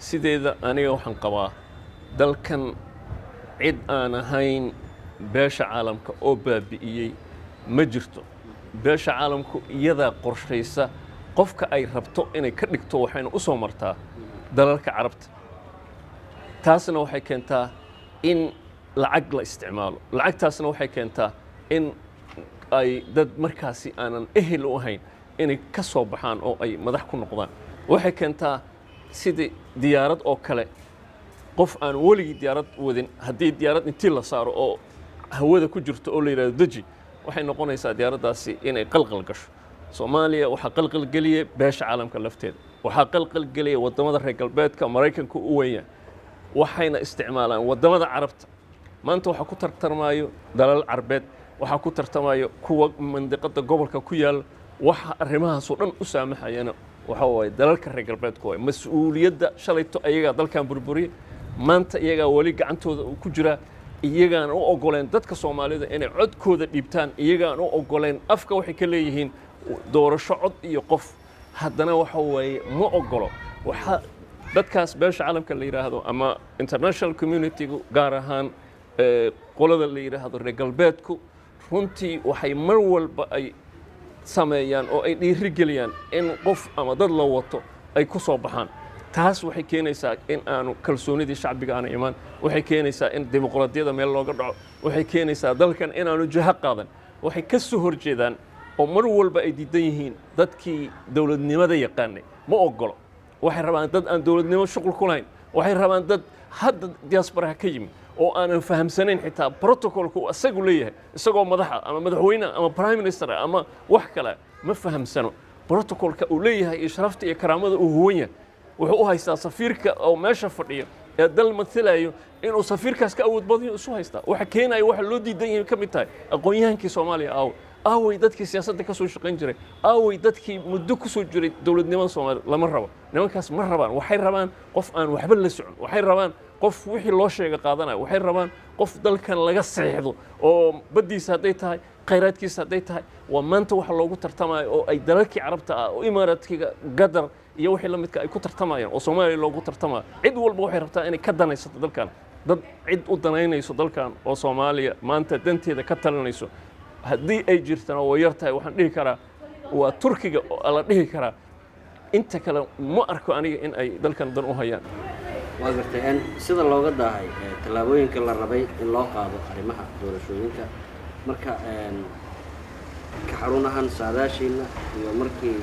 sideeda aniga waxaan qabaa dalkan cid aan ahayn beesha caalamka oo baabi'iyey ma jirto beesha caalamku iyadaa qorshaysa qofka ay rabto inay ka dhigto waxayna u soo martaa dalalka carabta taasna waxay keentaa in lacag la isticmaalo lacagtaasna waxay keentaa in ay dad markaasi aanan ehel u ahayn inay ka soo baxaan oo ay madax ku noqdaan waxay keentaa sidii diyaarad oo kale qof aan weligii diyaarad wadin haddii diyaarad intii la saaro oo hawada ku jirto oo la yidhahdo deji waxay noqonaysaa diyaaraddaasi inay qalqal gasho soomaaliya waxaa qalqal geliyey beesha caalamka lafteeda waxaa qalqal geliyey waddamada reer galbeedka maraykanka u weeyaan waxayna isticmaalaan waddamada carabta maanta waxaa ku tartamaayo dalal carbeed waxaa ku tartamayo kuwa mandiqada gobolka ku yaal waxa arrimahaasoo dhan u saamaxayana waxa waaye dalalka reer galbeedku waay mas-uuliyadda shalayto ayagaa dalkan burburiyey maanta iyagaa weli gacantooda ku jira iyagaan u ogoleen dadka soomaalida inay codkooda dhiibtaan iyagaan u ogoleen afka waxay ka leeyihiin doorasho cod iyo qof haddana waxa waaye ma ogolo waxa dadkaas beesha caalamka la yidhaahdo ama international community-gu gaar ahaan qolada la yidhaahdo reer galbeedku runtii waxay mar walba ay sameeyaan oo ay dhiirigeliyaan in qof ama dad la wato ay ku soo baxaan taas waxay keenaysaa in aanu kalsoonidii shacbiga aanu imaan waxay keenaysaa in dimuqraadiyadda meel looga dhaco waxay keenaysaa dalkan inaanu jaha qaadan waxay ka soo horjeedaan oo mar walba ay diidan yihiin dadkii dowladnimada yaqaanay ma ogolo waxay rabaan dad aan dowladnimo shuqul ku lahayn waxay rabaan dad hadda diasporaha ka yimid oo aanan fahamsanayn xitaa protocolku isagu leeyahay isagoo madaxa ama madaxweyne ama prime minister ama wax kale ma fahamsano protocolka uu leeyahay iyo sharafta iyo karaamada uu huwan yahay wuxuu u haystaa safiirka oo meesha fadhiyo ee dal matalayo inuu safiirkaas ka awood badan isu haystaa waxa keenaya waxa loo diidan yahay ka mid tahay aqoon-yahankii Soomaaliya aaway dadkii siyaasadda ka soo shaqayn jiray aaway dadkii muddo ku soo jiray dawladnimada Soomaaliya lama rabo nimankaas ma rabaan waxay rabaan qof aan waxba la socon waxay rabaan qof wixii loo sheegay qaadanayo waxay rabaan qof dalkan laga saxiixdo oo badiisa haday tahay khayraadkiisa haday tahay waa maanta waxa loogu tartamayo oo ay dalalkii carabta ah oo imaaraadkiga Qatar iyo wixii la midka ay ku tartamayaan oo Soomaaliya loogu tartamayo cid walba waxay rabtaa inay ka danaysato dalkan dad cid u danaynayso dalkan oo Soomaaliya maanta danteeda ka talinayso haddii ay jirtana way yartahay waxaan dhihi karaa waa Turkiga oo la dhihi karaa inta kale ma arko aniga in ay dalkan dan u hayaan waa gartay in sida looga daahay talaabooyinka la rabay in loo qaado arrimaha doorashooyinka marka ka xarunahan saadaashiina iyo markii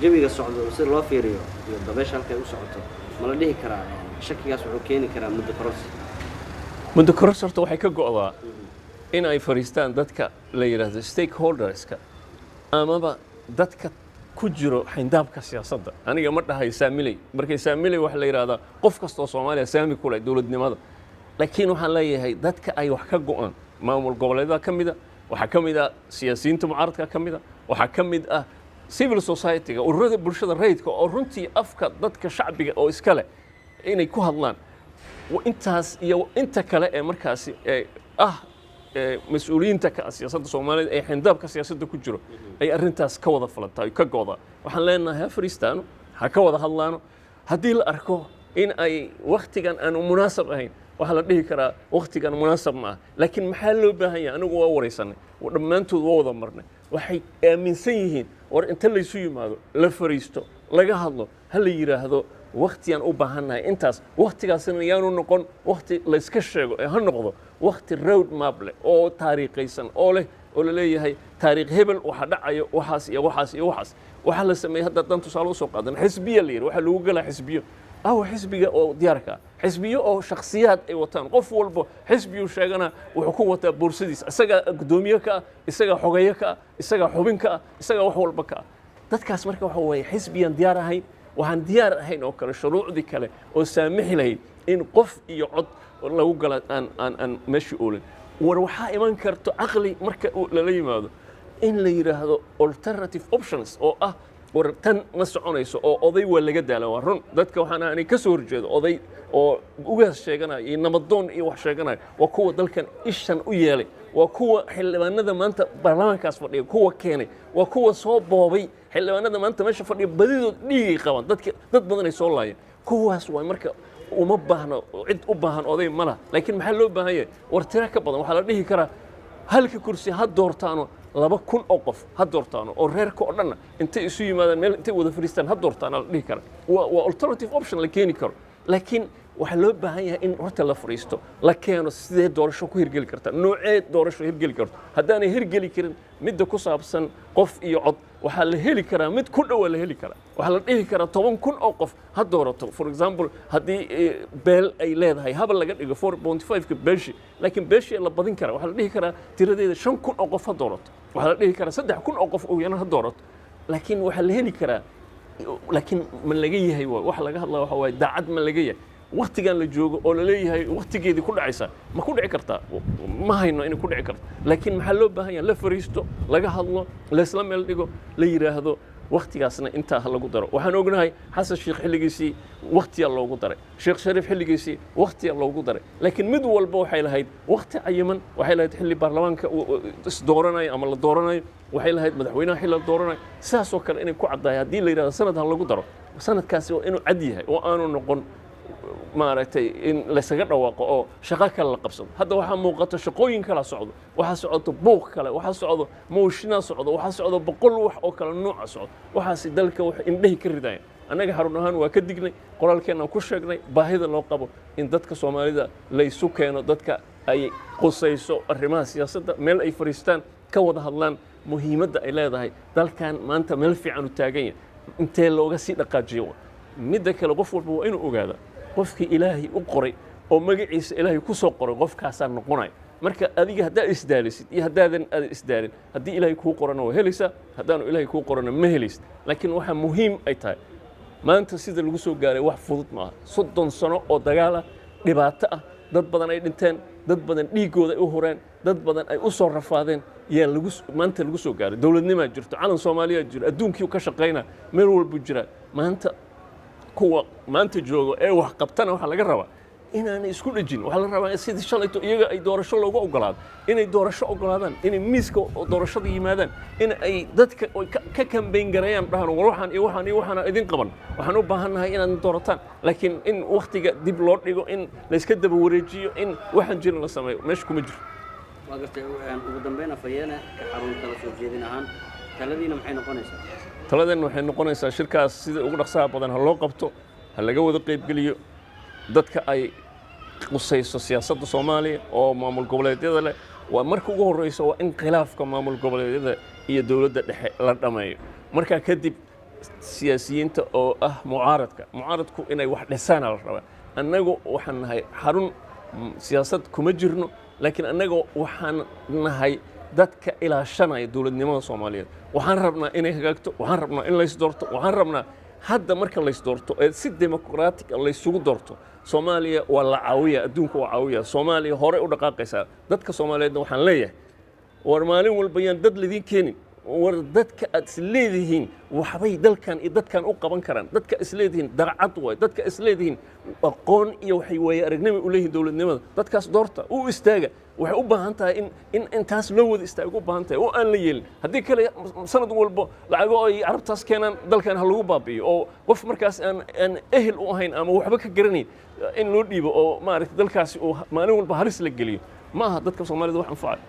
jawiga socdo si loo fiiriyo iyo dabeesha halkay u socoto ma la dhihi karaa shakigaas wuxuu keeni karaa muddo koros horta waxay ka go'daa in ay fariistaan dadka la yiraahdo stakeholderska amaba dadka ku jiro xindaabka siyaasadda aniga ma dhahay saamilay markay saamilay wax la yiraahdo qof kasta oo Soomaaliya saami ku leh dawladnimada laakiin waxaan leeyahay dadka ay wax ka go'an maamul goboleedyada kamida waxa kamida siyaasiyiinta mucaaradka kamida waxa kamid ah civil society-ga ururada bulshada rayidka oo runtii afka dadka shacbiga oo iska leh inay ku hadlaan intaas iyo inta kale ee markaasi mas'uuliyiinta ka siyaasadda Soomaaliyeed ee xindaabka siyaasadda ku jiro ay arintaas ka wada falantay ka gooda waxaan leenahay Afghanistan ha ka wada hadlaano haddii la arko in ay waqtigan aan munaasab ahayn waxa la dhihi karaa waqtigan munaasab ma laakiin maxaa loo baahan yahay anigu waa wareysanay dhamaantood waa wada marnay waxay aaminsan yihiin war inta la isu yimaado la fariisto laga hadlo hal la yiraahdo waqtiyan u baahannahay intaas waqtigaasna yaanu noqon waqti la iska sheego ee ha noqdo waqti road map leh oo taariikhaysan oo leh oo la leeyahay taariikh hebel waxa dhacayo waxaas iyo waxaas iyo waxaas waxa la sameeyay hadda dan tusaale soo qaadan xisbiya leeyahay waxa lagu galaa xisbiyo xisbiga oo diyaarka xisbiyo oo shakhsiyaad ay wataan qof walba xisbiyo sheegana wuxuu ku wataa boorsadiisa isaga gudoomiye ka isaga xogeeye ka isaga xubin ka isaga wax walba ka dadkaas marka waxa way xisbiyan diyaar ahayn waxaan diyaar ahayn oo kale shuruucdi kale oo saamixi lahayd in qof iyo cod lagu gala aan meeshii oolin war waxaa iman karto aqli marka la yimaado in la yiraahdo alternative options oo war tan ma soconayso oo oday waa laga daala waa run dadka waxaan aanay ka soo horjeedo oday oo ugaas sheeganaya iyo namadoon iyo wax sheeganaya waa kuwa dalkan ishan u yeelay waa kuwa xildhibaanada maanta baarlamaankaas fadhiya kuwa keenay waa kuwa soo boobay xildhibaanada maanta meesha fadhiya badidood dhiigay qabaan dad badan ay soo laayeen kuwaas waa marka uma baahno cid u baahan oday ma laha laakiin maxaa loo baahan yahay war tiro ka badan waxaa la dhihi karaa halka kursi ha doortaano 2,000 oo qof ha doortaano oo reerka oo dhan intay isu yimaadaan meel intay wada fariistaan ha doortaano la dhihi kara waa alternative option la keeni karo laakiin waxaa loo baahan yahay in horta la fariisto la keeno sidee doorasho ku hirgeli karta noocee doorasho hirgeli karto haddaanay hirgeli karin midda ku saabsan qof iyo cod waxaa la heli karaa mid ku dhow la heli karaa waxaa la dhihi karaa 10,000 oo qof ha doorato for example haddii beel ay leedahay haba laga dhigo 4.5 ka beeshi laakiin beeshi la badin karaa waxaa la dhihi karaa tiradeeda 5,000 oo qof ha doorato waxaa la dhihi karaa 3,000 oo qof oo yana ha doorato laakiin waxaa la heli karaa laakiin ma laga yahay wax laga hadlaa waxa waaye daacad ma laga yahay waqtigan la joogo oo la leeyahay waqtigeedii ku dhacaysa ma ku dhici kartaa ma hayno inay ku dhici karto laakiin maxaa loo baahan yahay la fariisto laga hadlo la isla meel dhigo la yiraahdo waqtigaasna intaa ha lagu daro waxaan ognahay xasan sheekh xilligiisii waqtiya loogu daray sheekh shariif xilligiisii waqtiya loogu daray laakiin mid walba waxay lahayd waqti cayiman waxay lahayd xilli baarlamaanka is dooranayo ama la dooranayo waxay lahayd madaxweynaha xilli la dooranayo sidaas oo kale inay ku caddahay haddii la yiraahdo sanad ha lagu daro sanadkaasi waa inuu cad yahay oo aanu noqon maaragtay in la isaga dhawaaqo oo shaqo kale la qabsado hadda waxaa muuqato shaqooyin kala socdo waxaa socdo buuq kale waxaa socdo mooshinaa socdo waxaa socdo 100 wax oo kala nooca socdo waxaasi dalka wax indhahi ka ridayaan annaga xarun ahaan waa ka dignay qoraalkeena ku sheegnay baahida loo qabo in dadka Soomaalida la isu keeno dadka ay qosayso arrimaha siyaasadda meel ay fariistaan ka wada hadlaan muhiimadda ay leedahay dalkan maanta meel fiican u taagan yahay intee looga sii dhaqaajiyo midda kale qof walba waa inuu ogaado qofkii ilaahay u qoray oo magaciisa ilaahay ku soo qoray qofkaasaa noqonaya marka adiga haddaa isdaalisid iyo haddaadan isdaalin haddii ilaahay kuu qorana waa helaysaa haddaanu ilaahay kuu qorana ma helaysid laakiin waxaa muhiim ay tahay maanta sida lagu soo gaaray wax fudud maaha 30 sano oo dagaal ah dhibaato ah dad badan ay dhinteen dad badan dhiigooda ay u horeen dad badan ay u soo rafaadeen yaa maanta lagu soo gaaray dowladnimo jirto calan Soomaaliya jiro adduunkii ka shaqeynaa meel walba jira maanta kuwa maanta joogo ee wax qabtana waxa laga rabaa inaanay isku dhajin waxa la rabaa sidii shalayto iyaga ay doorasho loogu ogolaado inay doorasho ogolaadaan inay miiska doorashada yimaadaan in ay dadka ka campaign gareeyaan dhahan waxaan iyo waxaan idin qaban waxaan u baahanahay inaad doorataan laakiin in waqtiga dib loo dhigo in la iska daba wareejiyo in waxaan jirin la sameeyo meesha kuma jiro waa gartay ugu dambeyn afayena ka xarun kala soo jeedin ahaan taladiina maxay noqonaysaa taladan waxay noqonaysaa shirkaas sida ugu dhaqsaha badan ha loo qabto ha laga wada qaybgeliyo dadka ay qusayso siyaasadda Soomaaliya oo maamul goboleedyada leh waa marka ugu horeyso waa in khilaafka maamul goboleedyada iyo dawladda dhexe la dhameeyo marka kadib siyaasiyiinta oo mucaaradku inay wax dhisaan la rabaa annagu waxaan nahay xarun siyaasad kuma jirno laakiin annagu waxaan nahay dadka ilaashanaya dawladnimada Soomaaliyeed waxaan rabnaa inay hagaagto waxaan rabnaa in la is doorto waxaan rabnaa hadda marka la is doorto ee si dimuqraadic ah la isugu doorto Soomaaliya waa la caawiyaa adduunka waa caawiyaa Soomaaliya hore u dhaqaaqaysaa dadka Soomaaliyeedna waxaan leeyahay war maalin walba yaan dad lidin keenin war dadka aad isleedihiin waxbay dalkan iyo dadkan u qaban karaan dadka isleedihiin darcad way dadka isleedihiin aqoon iyo waxay way aragnimo u leeyihiin dawladnimada dadkaas doorta u istaaga waxay u baahan tahay in taas loo wada istaago u baahan tahay oo aan la yeelin haddii kale sanad walba lacago ay carabtaas keenaan dalkan ha lagu baabi'iyo oo qof markaas aan ehel u ahayn ama waxba ka garanayn in loo dhiibo oo maaragtay dalkaasi oo maalin walba halis la geliyo maaha dadka Soomaalida wax anfacay